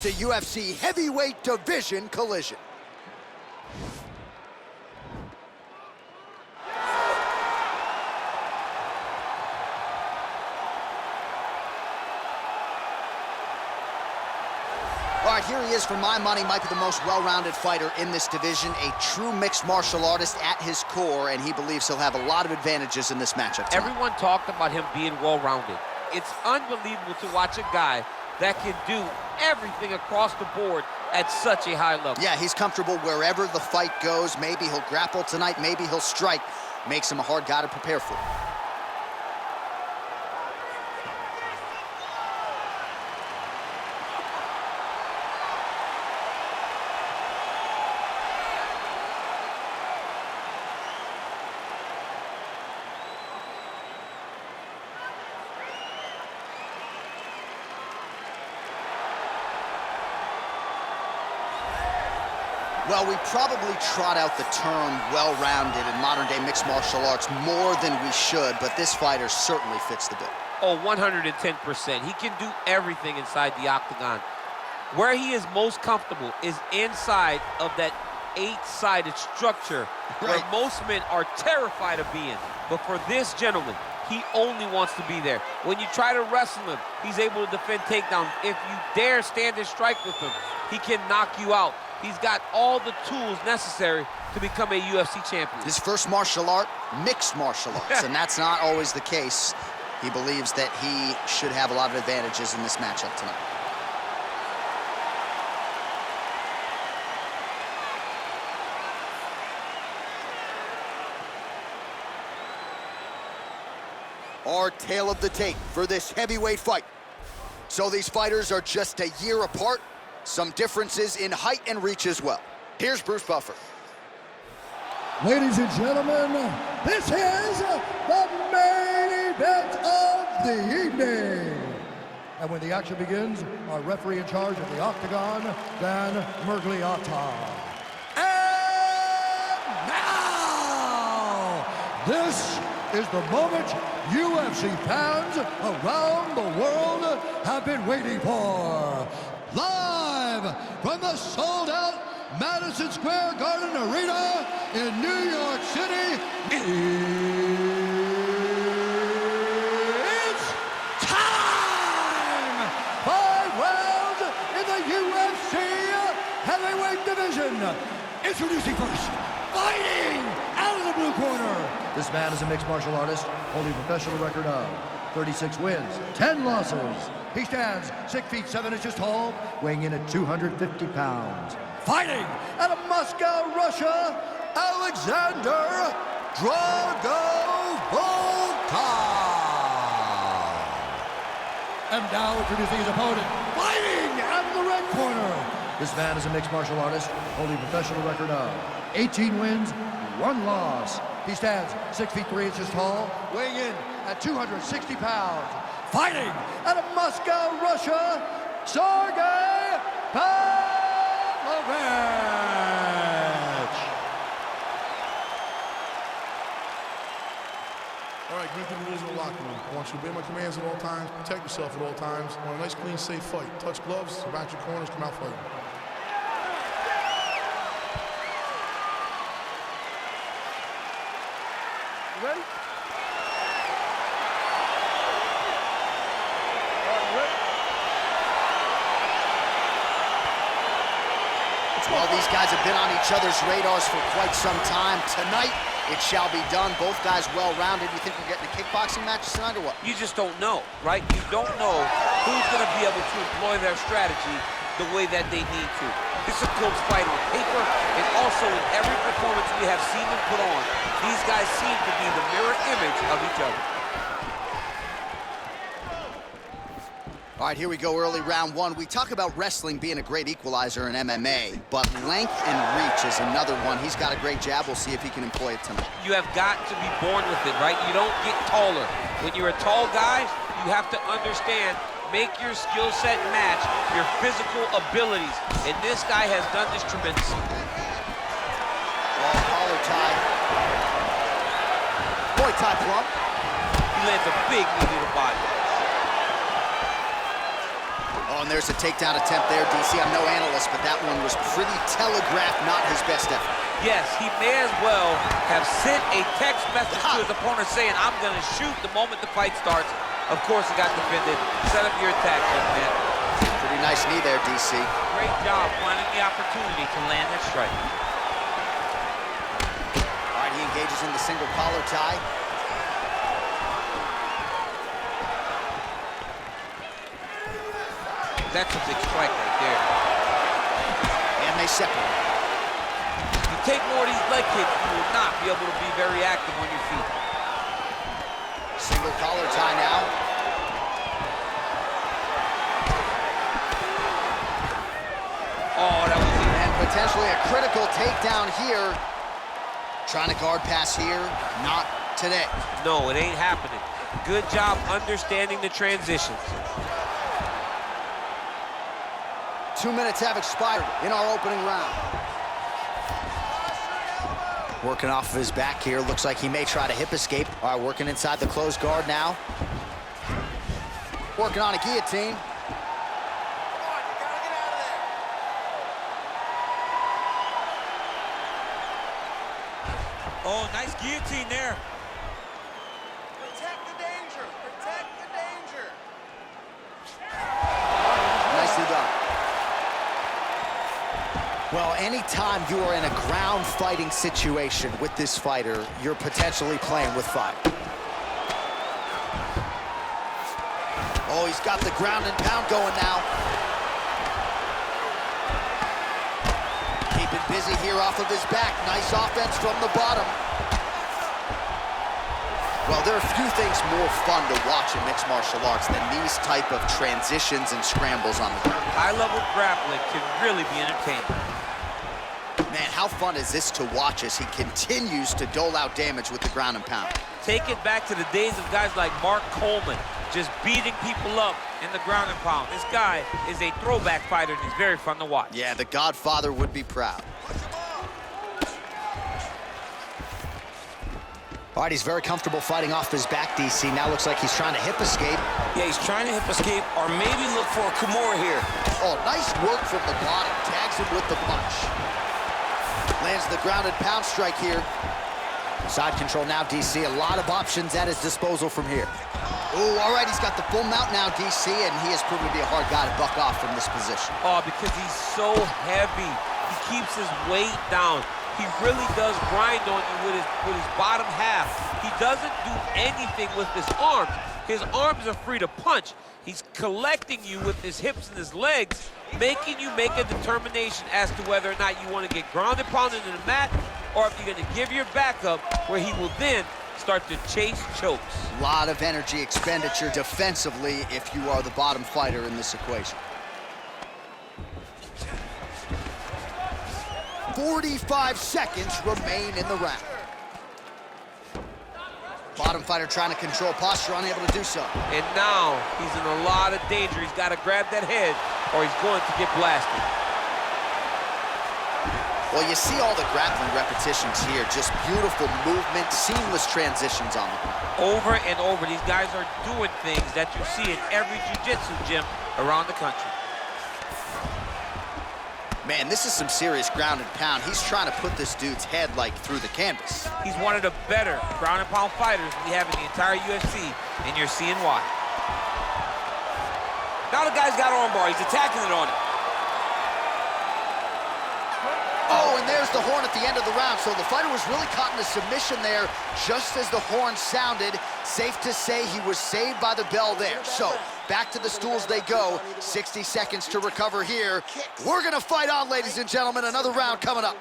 To UFC heavyweight division collision. All right, here he is. For my money, might be the most well-rounded fighter in this division, a true mixed martial artist at his core, and he believes he'll have a lot of advantages in this matchup tonight. Everyone talked about him being well-rounded. It's unbelievable to watch a guy that can do everything across the board at such a high level. Yeah, he's comfortable wherever the fight goes. Maybe he'll grapple tonight, maybe he'll strike. Makes him a hard guy to prepare for. Well, we probably trot out the term well-rounded in modern-day mixed martial arts more than we should, but this fighter certainly fits the bill. Oh, 110%. He can do everything inside the octagon. Where he is most comfortable is inside of that 8-sided structure where most men are terrified of being. But for this gentleman, he only wants to be there. When you try to wrestle him, he's able to defend takedowns. If you dare stand and strike with him, he can knock you out. He's got all the tools necessary to become a UFC champion. His first martial art, mixed martial arts, and that's not always the case. He believes that he should have a lot of advantages in this matchup tonight. Our tale of the tape for this heavyweight fight. So these fighters are just a year apart. Some differences in height and reach as well. Here's Bruce Buffer. Ladies and gentlemen, this is the main event of the evening. And when the action begins, our referee in charge of the octagon, Dan Mergliata. And now, this is the moment UFC fans around the world have been waiting for. Live from the sold-out Madison Square Garden Arena in New York City, it's time! 5 rounds in the UFC heavyweight division. Introducing first, fighting out of the blue corner. This man is a mixed martial artist, holding a professional record of 36 wins, 10 losses. He stands 6 feet 7 inches tall, weighing in at 250 pounds. Fighting out of Moscow, Russia, Alexander Drago Volkov. And now introducing his opponent, fighting out of the red corner. This man is a mixed martial artist, holding a professional record of 18 wins, 1 loss. He stands 6 feet 3 inches tall, weighing in at 260 pounds. Fighting out of Moscow, Russia, Sergei Pavlovich. All right, greet the rules in the locker room. I want you to obey my commands at all times, protect yourself at all times. I want a nice, clean, safe fight. Touch gloves, about your corners, come out fighting. You ready? Well, these guys have been on each other's radars for quite some time. Tonight, it shall be done. Both guys well-rounded. You think we're getting a kickboxing match tonight or what? You just don't know, right? You don't know who's going to be able to employ their strategy the way that they need to. This is a close fight on paper, and also in every performance we have seen them put on, these guys seem to be the mirror image of each other. All right, here we go, early round 1. We talk about wrestling being a great equalizer in MMA, but length and reach is another one. He's got a great jab. We'll see if he can employ it tonight. You have got to be born with it, right? You don't get taller. When you're a tall guy, you have to understand, make your skill set match your physical abilities, and this guy has done this tremendously. Collar tie. Boy, tie plump. He lands a big knee to the body. Oh, Oh, and there's a takedown attempt there, DC. I'm no analyst, but that one was pretty telegraphed, not his best effort. Yes, he may as well have sent a text message to his opponent saying, I'm going to shoot the moment the fight starts. Of course, he got defended. Set up your attack, young man. Pretty nice knee there, DC. Great job finding the opportunity to land that strike. All right, he engages in the single collar tie. That's a big strike right there. And they separate. You take more of these leg kicks, you will not be able to be very active on your feet. Single collar tie now. Oh, that was it. And potentially a critical takedown here. Trying to guard pass here. Not today. No, it ain't happening. Good job understanding the transitions. 2 minutes have expired in our opening round. Working off of his back here. Looks like he may try to hip escape. All right, working inside the closed guard now. Working on a guillotine. Oh, nice guillotine there. Protect the danger. Protect the danger. Nicely done. Well, anytime you are in a ground fighting situation with this fighter, you're potentially playing with fire. Oh, he's got the ground and pound going now. Keeping busy here off of his back. Nice offense from the bottom. Well, there are few things more fun to watch in mixed martial arts than these type of transitions and scrambles on the ground. High-level grappling can really be entertaining. Man, how fun is this to watch as he continues to dole out damage with the ground and pound? Take it back to the days of guys like Mark Coleman, just beating people up in the ground and pound. This guy is a throwback fighter, and he's very fun to watch. Yeah, the Godfather would be proud. All right, he's very comfortable fighting off his back, DC. Now looks like he's trying to hip escape. Yeah, he's trying to hip escape or maybe look for a Kimura here. Oh, nice work from the bottom. Tags him with the punch. Lands the grounded pound strike here. Side control now, DC. A lot of options at his disposal from here. Ooh, all right, he's got the full mount now, DC, and he has proven to be a hard guy to buck off from this position. Oh, because he's so heavy. He keeps his weight down. He really does grind on you with his bottom half. He doesn't do anything with his arms. His arms are free to punch. He's collecting you with his hips and his legs, making you make a determination as to whether or not you want to get grounded, pounded in the mat, or if you're going to give your back up, where he will then start to chase chokes. A lot of energy expenditure defensively if you are the bottom fighter in this equation. 45 seconds remain in the round. Bottom fighter trying to control posture, unable to do so. And now he's in a lot of danger. He's got to grab that head or he's going to get blasted. Well, you see all the grappling repetitions here. Just beautiful movement, seamless transitions on the ground. Over and over, these guys are doing things that you see in every jiu-jitsu gym around the country. Man, this is some serious ground and pound. He's trying to put this dude's head, like, through the canvas. He's one of the better ground and pound fighters we have in the entire UFC, and you're seeing why. Now the guy's got armbar. He's attacking it on it. Oh, and there's the horn at the end of the round. So the fighter was really caught in a submission there just as the horn sounded. Safe to say he was saved by the bell there. So back to the stools they go. 60 seconds to recover here. We're going to fight on, ladies and gentlemen. Another round coming up.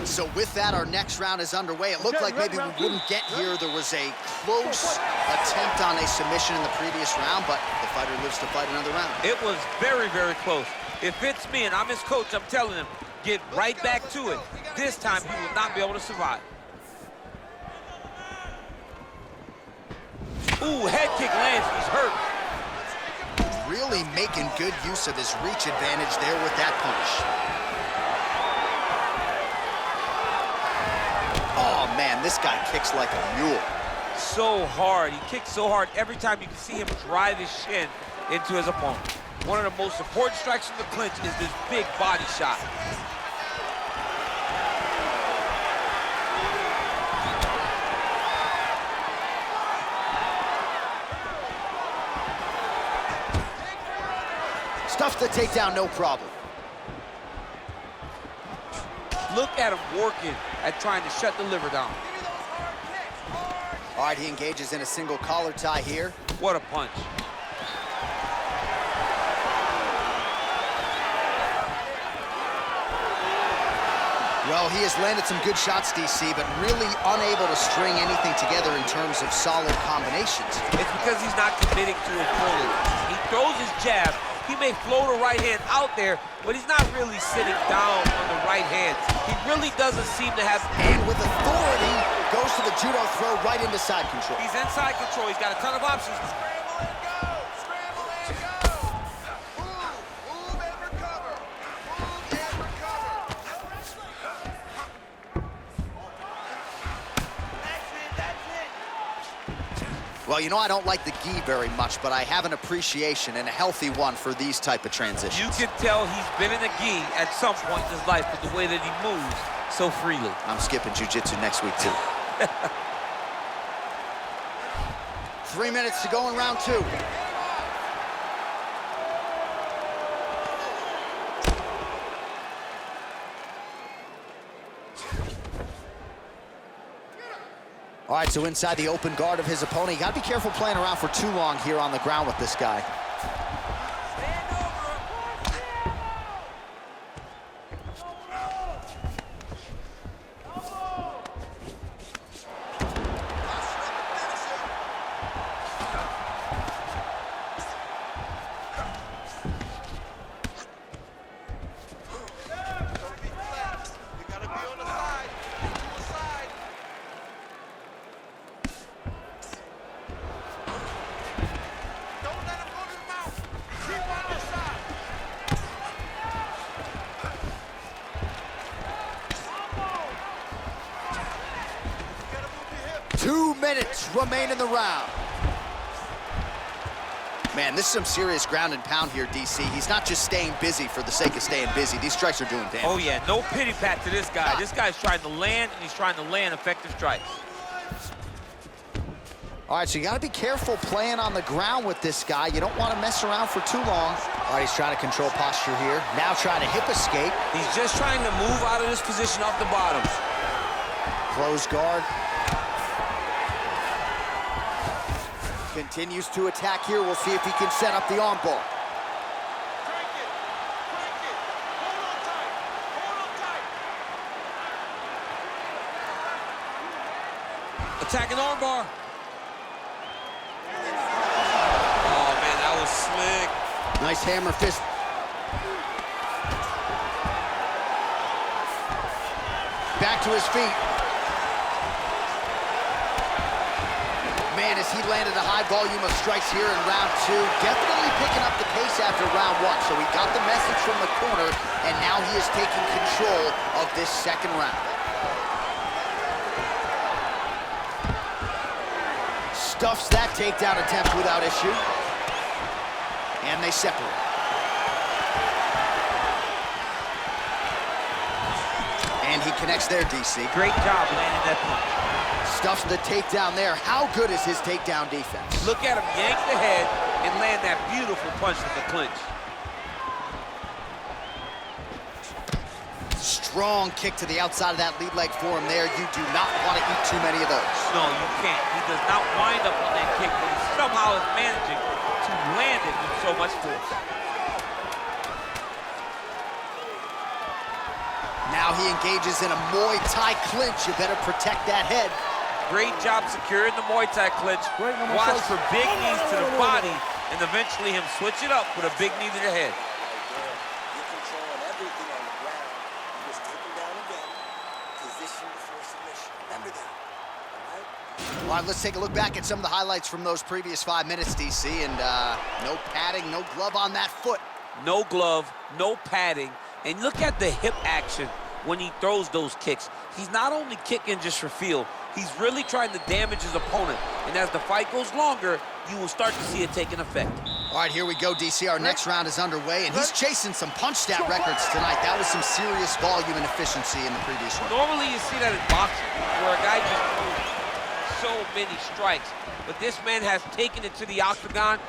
So with that, our next round is underway. It looked like maybe we wouldn't get here. There was a close attempt on a submission in the previous round, but the fighter lives to fight another round. It was very, very close. If it's me and I'm his coach, I'm telling him, get right back to it. This time, he will not be able to survive. Ooh, head kick lands, he's hurt. really making good use of his reach advantage there with that punch. Oh, man, this guy kicks like a mule. So hard. He kicks so hard every time you can see him drive his shin into his opponent. One of the most important strikes in the clinch is this big body shot. Stuffs the takedown, no problem. Look at him working at trying to shut the liver down. All right, he engages in a single collar tie here. What a punch. Well, he has landed some good shots, DC, but really unable to string anything together in terms of solid combinations. It's because he's not committing to his bullet. He throws his jab. He may float a right hand out there, but he's not really sitting down on the right hand. He really doesn't seem to have... And with authority, goes to the judo throw right into side control. He's inside control. He's got a ton of options. Scramble and go! Scramble and go! Move and recover! Move and recover! That's it! Well, you know, I don't like the gi very much, but I have an appreciation and a healthy one for these type of transitions. You can tell he's been in a gi at some point in his life with the way that he moves so freely. I'm skipping jiu-jitsu next week, too. 3 minutes to go in round 2. All right, so inside the open guard of his opponent, you gotta be careful playing around for too long here on the ground with this guy. Remain in the round. Man, this is some serious ground and pound here, DC. He's not just staying busy for the sake of staying busy. These strikes are doing damage. Oh, yeah, no pity pat to this guy. This guy's trying to land, and he's trying to land effective strikes. All right, so you got to be careful playing on the ground with this guy. You don't want to mess around for too long. All right, he's trying to control posture here. Now trying to hip escape. He's just trying to move out of this position off the bottom. Close guard. Continues to attack here. We'll see if he can set up the arm bar. Crank it! Crank it! Hold on tight! Hold on tight! Attacking armbar. Oh, man, that was slick. Nice hammer fist. Back to his feet. Man, as he landed a high volume of strikes here in round 2, definitely picking up the pace after round 1. So he got the message from the corner, and now he is taking control of this second round. Stuffs that takedown attempt without issue. And they separate. And he connects there, DC. Great job landing that punch. Stuffs the takedown there. How good is his takedown defense? Look at him yank the head and land that beautiful punch in the clinch. Strong kick to the outside of that lead leg for him there. You do not want to eat too many of those. No, you can't. He does not wind up on that kick, but he somehow is managing to land it with so much force. Now he engages in a Muay Thai clinch. You better protect that head. Great job securing the Muay Thai clinch. Watch for big knees to the body, and eventually him switch it up with a big knee to the head. You're controlling everything on the ground. You just take him down again. Position for submission. Remember that. right? All right, let's take a look back at some of the highlights from those previous 5 minutes, DC, and no padding, no glove on that foot. No glove, no padding, and look at the hip action when he throws those kicks. He's not only kicking just for feel, he's really trying to damage his opponent, and as the fight goes longer, you will start to see it taking effect. All right, here we go, DC. Our next round is underway, and he's chasing some punch stat records tonight. That was some serious volume and efficiency in the previous round. Normally you see that in boxing, where a guy just throws so many strikes, but this man has taken it to the octagon,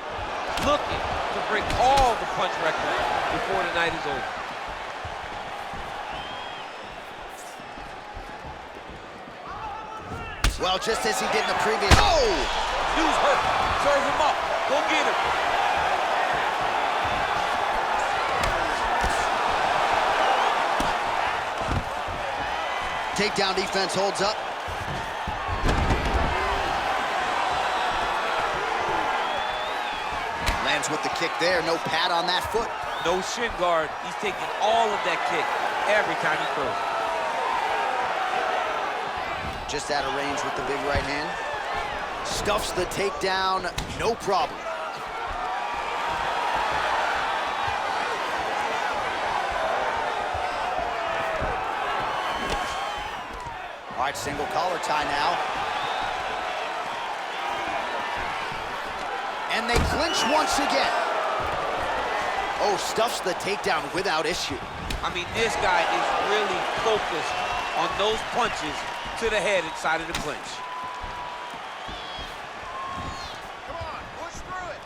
looking to break all the punch records before the night is over. Well, just as he did in the previous... Oh! Dude's hurt. Serve him up. Go get him. Takedown defense holds up. Lands with the kick there. No pad on that foot. No shin guard. He's taking all of that kick every time he throws. Just out of range with the big right hand. Stuffs the takedown, no problem. All right, single collar tie now. And they clinch once again. Oh, stuffs the takedown without issue. I mean, this guy is really focused on those punches to the head inside of the clinch. Come on, push through it.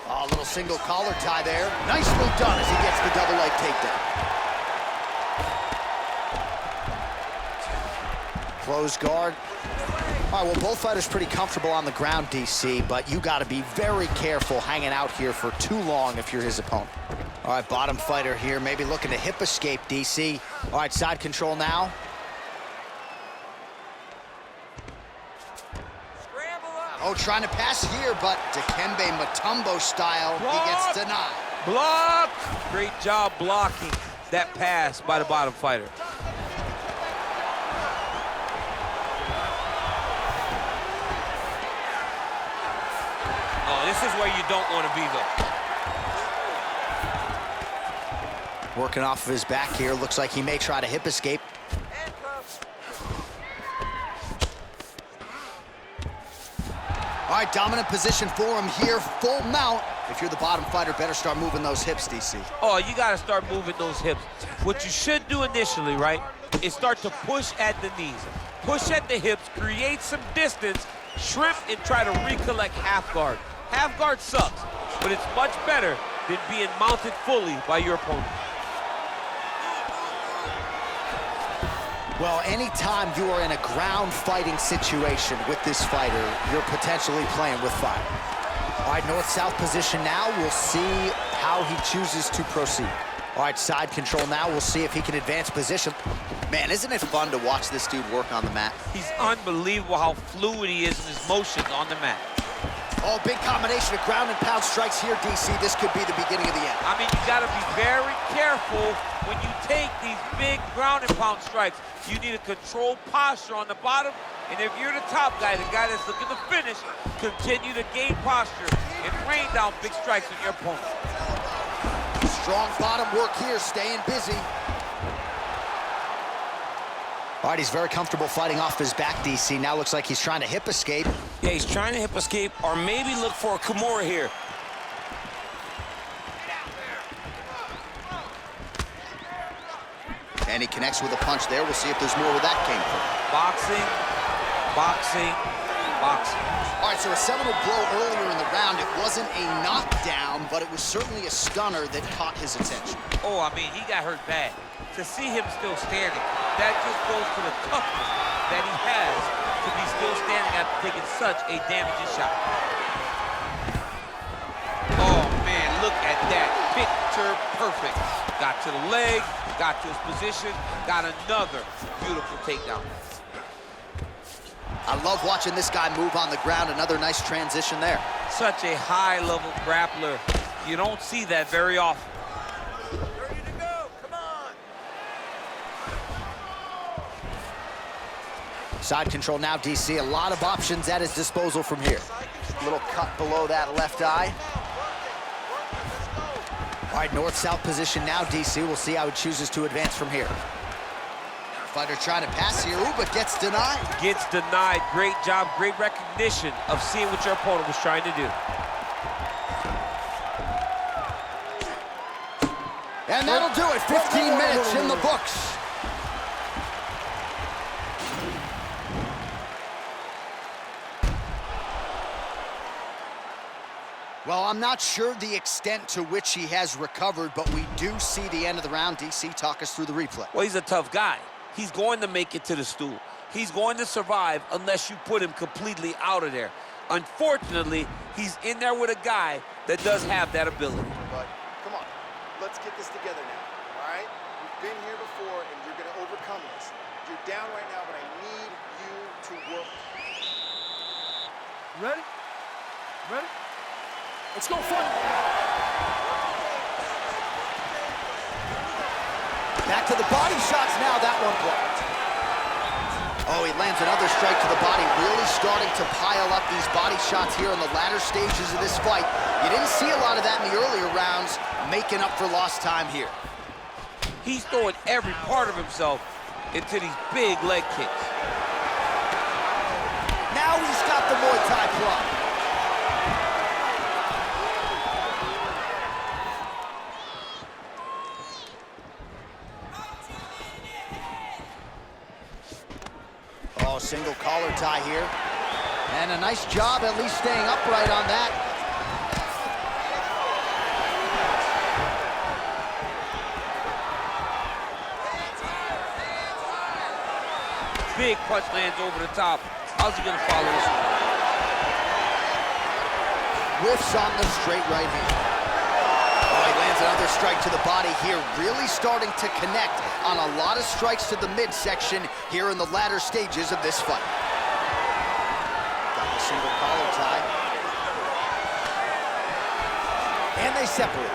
Oh, a little single collar tie there. Nicely done as he gets the double leg takedown. Close guard. All right, well, both fighters pretty comfortable on the ground, DC, but you got to be very careful hanging out here for too long if you're his opponent. All right, bottom fighter here, maybe looking to hip escape, DC. All right, side control now. Oh, trying to pass here, but Dikembe Mutombo style, he gets denied. Block! Great job blocking that pass by the bottom fighter. Oh, this is where you don't want to be, though. Working off of his back here, looks like he may try to hip escape. All right, dominant position for him here, full mount. If you're the bottom fighter, better start moving those hips, DC. Oh, you got to start moving those hips. What you should do initially, right, is start to push at the knees. Push at the hips, create some distance, shrimp, and try to recollect half guard. Half guard sucks, but it's much better than being mounted fully by your opponent. Well, anytime you are in a ground fighting situation with this fighter, you're potentially playing with fire. All right, north-south position now. We'll see how he chooses to proceed. All right, side control now. We'll see if he can advance position. Man, isn't it fun to watch this dude work on the mat? He's unbelievable how fluid he is in his motions on the mat. Oh, big combination of ground and pound strikes here, DC. This could be the beginning of the end. I mean, you got to be very careful when you take these big ground and pound strikes. You need a controlled posture on the bottom, and if you're the top guy, the guy that's looking to finish, continue to gain posture and rain down big strikes on your opponent. Strong bottom work here, staying busy. All right, he's very comfortable fighting off his back, DC. Now looks like he's trying to hip escape. Yeah, he's trying to hip escape or maybe look for a Kimura here. And he connects with a punch there. We'll see if there's more where that came from. Boxing, boxing, boxing. All right, so a seminal blow earlier in the round. It wasn't a knockdown, but it was certainly a stunner that caught his attention. Oh, I mean, he got hurt bad. To see him still standing, that just goes to the toughness that he has to be still standing after taking such a damaging shot. Oh, man, look at that. Picture perfect. Got to the leg, got to his position, got another beautiful takedown. I love watching this guy move on the ground. Another nice transition there. Such a high-level grappler. You don't see that very often. Ready to go, come on. Side control now, DC. A lot of options at his disposal from here. Little cut below that left eye. All right, north-south position now, DC. We'll see how he chooses to advance from here. Fighter trying to pass here, ooh, but gets denied. Gets denied. Great job, great recognition of seeing what your opponent was trying to do. And that'll do it. 15 minutes in the books. Well, I'm not sure the extent to which he has recovered, but we do see the end of the round. DC, talk us through the replay. Well, he's a tough guy. He's going to make it to the stool. He's going to survive unless you put him completely out of there. Unfortunately, he's in there with a guy that does have that ability. But come on, let's get this together now, all right? We've been here before, and you're going to overcome this. You're down right now, but I need you to work. Ready? Ready? Let's go fight. Back to the body shots now, that one blocked. Oh, he lands another strike to the body, really starting to pile up these body shots here in the latter stages of this fight. You didn't see a lot of that in the earlier rounds, making up for lost time here. He's throwing every part of himself into these big leg kicks. Now he's got the Muay Thai plug. Oh, single collar tie here. And a nice job at least staying upright on that. Big punch lands over the top. How's he gonna follow this one? Whiffs on the straight right hand. Oh, he lands another strike to the body here, really starting to connect on a lot of strikes to the midsection here in the latter stages of this fight. Got the single collar tie. And they separate.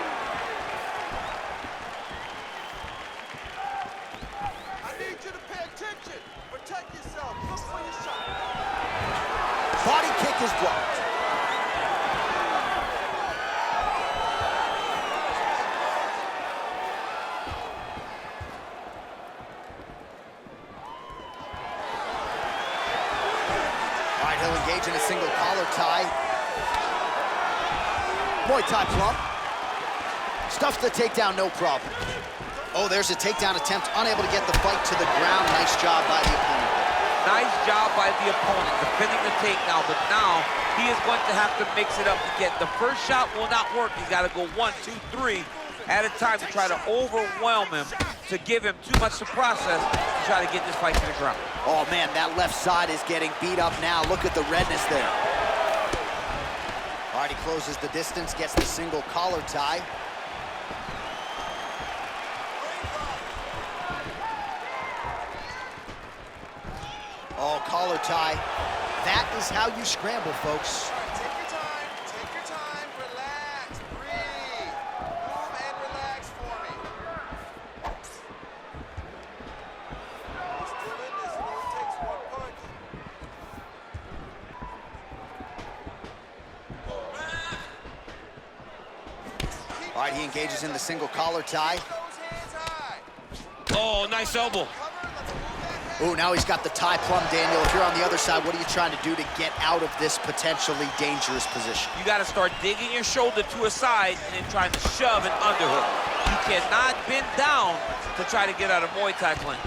I need you to pay attention. Protect yourself. Look for your shot. Body kick is blocked. All right, he'll engage in a single collar tie. Muay Thai plump. Stuffs the takedown, no problem. Oh, there's a takedown attempt, unable to get the fight to the ground. Nice job by the opponent. Nice job by the opponent defending the takedown, but now he is going to have to mix it up to get the first shot will not work. He's got to go 1, 2, 3 at a time to try to overwhelm him, to give him too much to process to try to get this fight to the ground. Oh man, that left side is getting beat up now. Look at the redness there. All right, he closes the distance, gets the single collar tie. Oh, collar tie. That is how you scramble, folks. Take your time, relax, breathe. Move and relax for me. We're still in this, it only takes one punch. All right, he engages in the single collar tie. Those hands high. Oh, nice elbow. Cover, let's move that head. Ooh, now he's got the tie plumb, Daniel. If you're on the other side, what are you trying to do to get out of this potentially dangerous position? You got to start digging your shoulder to a side and then trying to shove an underhook. You cannot bend down to try to get out of Muay Thai clinch.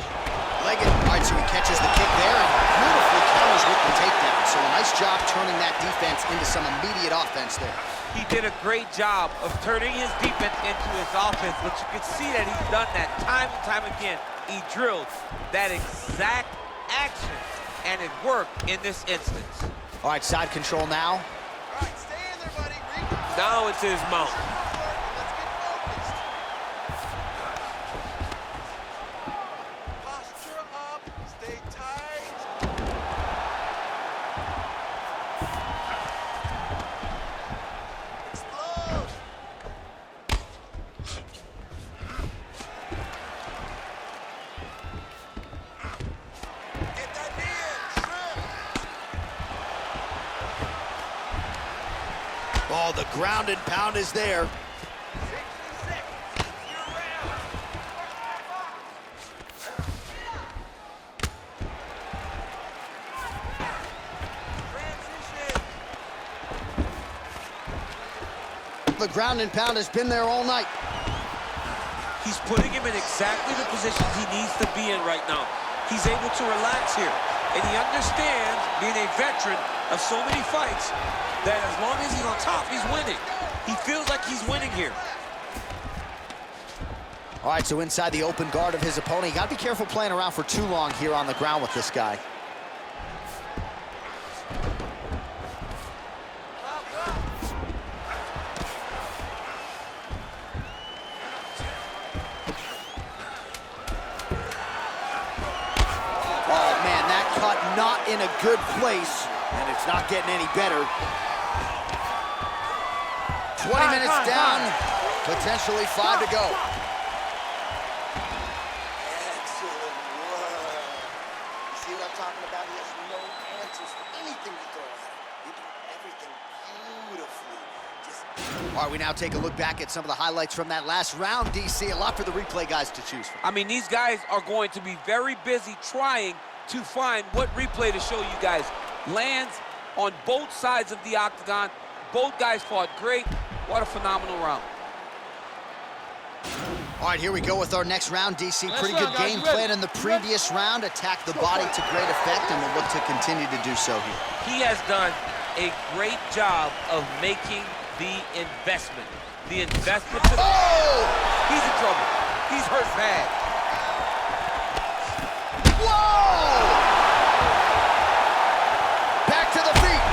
Leg it. All right, so he catches the kick there and beautifully counters with the takedown. So a nice job turning that defense into some immediate offense there. He did a great job of turning his defense into his offense, but you can see that he's done that time and time again. He drilled that exact action, and it worked in this instance. All right, side control now. All right, stay in there, buddy. Reconfirm. Now it's his mount. Let's get focused. Posture up. Stay tight. Explode. Get that knee in. the ground and pound is there. The ground and pound has been there all night. He's putting him in exactly the positions he needs to be in right now. He's able to relax here. And he understands, being a veteran of so many fights, that as long as he's on top, he's winning. He feels like he's winning here. All right, so inside the open guard of his opponent. You got to be careful playing around for too long here on the ground with this guy. Not in a good place, and it's not getting any better. 20 minutes down, potentially 5 to go. Excellent work. You see what I'm talking about? He has no answers for anything you throw at him. You do everything beautifully. All right, we now take a look back at some of the highlights from that last round, DC. A lot for the replay guys to choose from. I mean, these guys are going to be very busy trying to find what replay to show you guys. Lands on both sides of the octagon. Both guys fought great. What a phenomenal round. All right, here we go with our next round, DC. Pretty good game plan in the previous round. Attacked the body to great effect, and we'll look to continue to do so here. He has done a great job of making the investment. The investment to the... Oh! He's in trouble. He's hurt bad. Whoa! Back to the feet.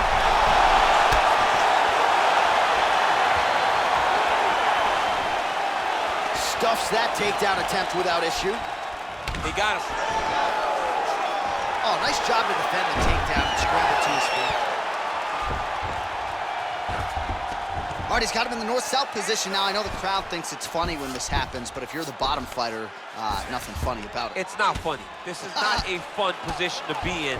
Stuffs that takedown attempt without issue. He got him. Oh, nice job to defend the takedown and scramble to his feet. All right, he's got him in the north-south position now. I know the crowd thinks it's funny when this happens, but if you're the bottom fighter, nothing funny about it. It's not funny. This is not a fun position to be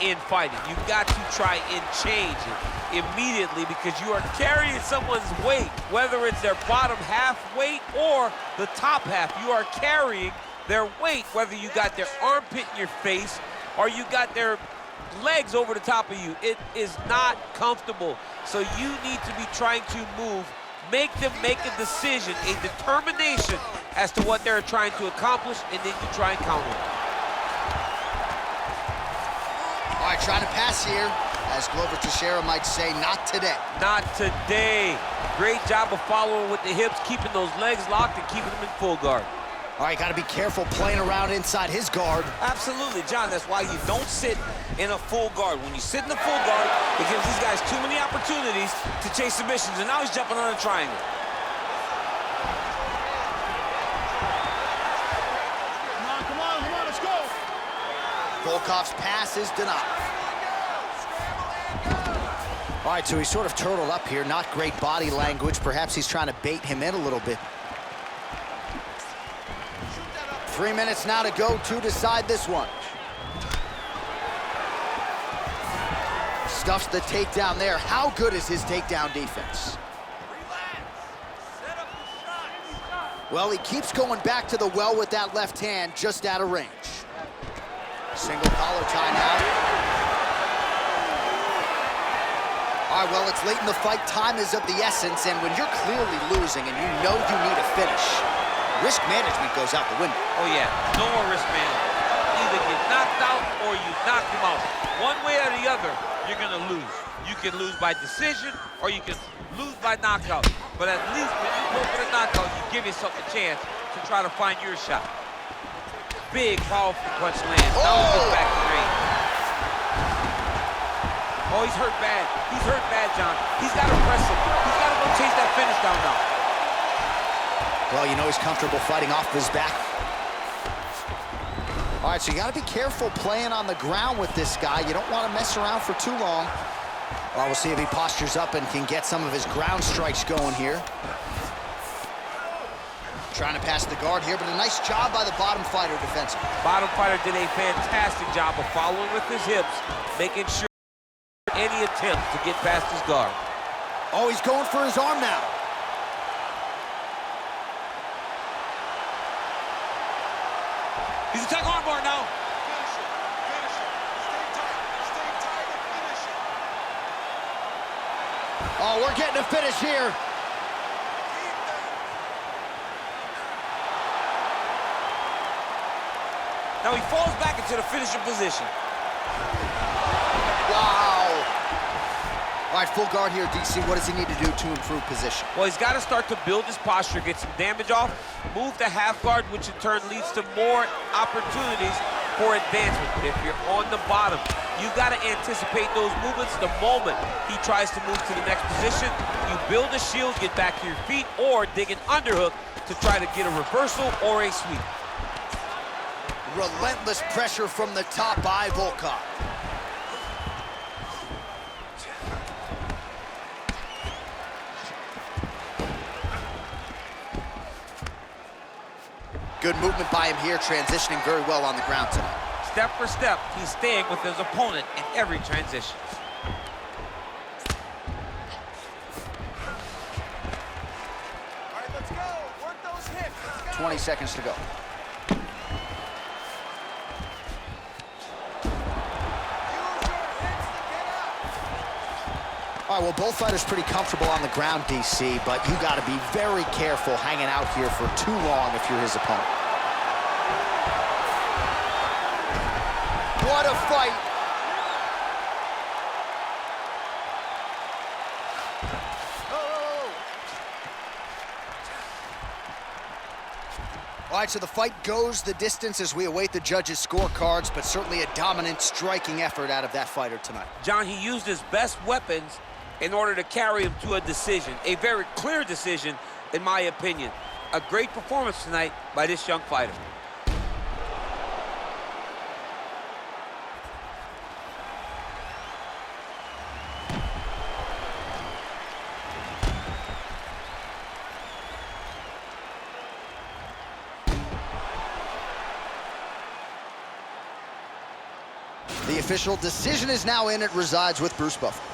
in fighting. You've got to try and change it immediately because you are carrying someone's weight, whether it's their bottom half weight or the top half. You are carrying their weight, whether you got their armpit in your face or you got their legs over the top of you. It is not comfortable. So you need to be trying to move, make them make a decision, a determination as to what they're trying to accomplish, and then you try and counter it. All right, trying to pass here, as Glover Teixeira might say, not today. Not today. Great job of following with the hips, keeping those legs locked and keeping them in full guard. All right, got to be careful playing around inside his guard. Absolutely, John. That's why you don't sit in a full guard. When you sit in a full guard, it gives these guys too many opportunities to chase submissions, and now he's jumping on a triangle. Come on, let's go. Volkov's pass is denied. All right, so he's sort of turtled up here. Not great body language. Perhaps he's trying to bait him in a little bit. 3 minutes now to go to decide this one. Stuffs the takedown there. How good is his takedown defense? Well, he keeps going back to the well with that left hand, just out of range. Single collar tie now. All right, well, it's late in the fight. Time is of the essence, and when you're clearly losing and you know you need a finish, risk management goes out the window. Oh, yeah. No more risk management. Either get knocked out or you knock him out. One way or the other, you're going to lose. You can lose by decision or you can lose by knockout. But at least when you go for the knockout, you give yourself a chance to try to find your shot. Big, powerful punch lands. Now he goes back to range. Oh, he's hurt bad. He's hurt bad, John. He's got to press him. He's got to go chase that finish down now. Well, you know he's comfortable fighting off his back. All right, so you got to be careful playing on the ground with this guy. You don't want to mess around for too long. Well, we'll see if he postures up and can get some of his ground strikes going here. Trying to pass the guard here, but a nice job by the bottom fighter defensively. Bottom fighter did a fantastic job of following with his hips, making sure any attempt to get past his guard. Oh, he's going for his arm now. He's attacking armbar now. Finish it. Finish it. Stay tight. Stay tight and finish it. Oh, we're getting a finish here. Keep that. Now he falls back into the finishing position. Wow. All right, full guard here, DC. What does he need to do to improve position? Well, he's got to start to build his posture, get some damage off, move to half guard, which in turn leads to more opportunities for advancement. But if you're on the bottom, you've got to anticipate those movements the moment he tries to move to the next position. You build a shield, get back to your feet, or dig an underhook to try to get a reversal or a sweep. Relentless pressure from the top by Volkov. Good movement by him here, transitioning very well on the ground tonight. Step for step, he's staying with his opponent in every transition. All right, let's go. Work those hips. Let's go. 20 seconds to go. Use your hips to get up. All right, well, both fighters pretty comfortable on the ground, DC, but you got to be very careful hanging out here for too long if you're his opponent. What a fight. All right, so the fight goes the distance as we await the judges' scorecards, but certainly a dominant striking effort out of that fighter tonight. John, he used his best weapons in order to carry him to a decision, a very clear decision, in my opinion. A great performance tonight by this young fighter. The official decision is now in. It resides with Bruce Buffalo.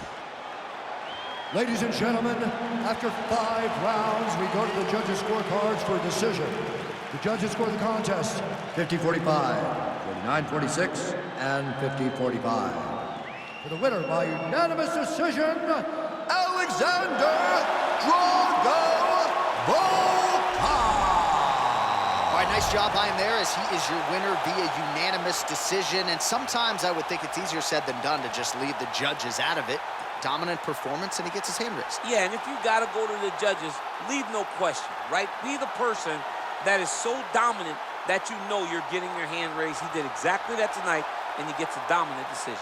Ladies and gentlemen, after 5 rounds, we go to the judges' scorecards for a decision. The judges score the contest 50-45, 49-46, and 50-45. For the winner by unanimous decision, Alexander Drago Volkov. All right, nice job by him there as he is your winner via unanimous decision. And sometimes I would think it's easier said than done to just leave the judges out of it. Dominant performance, and he gets his hand raised. Yeah, and if you got to go to the judges, leave no question, right? Be the person that is so dominant that you know you're getting your hand raised. He did exactly that tonight, and he gets a dominant decision.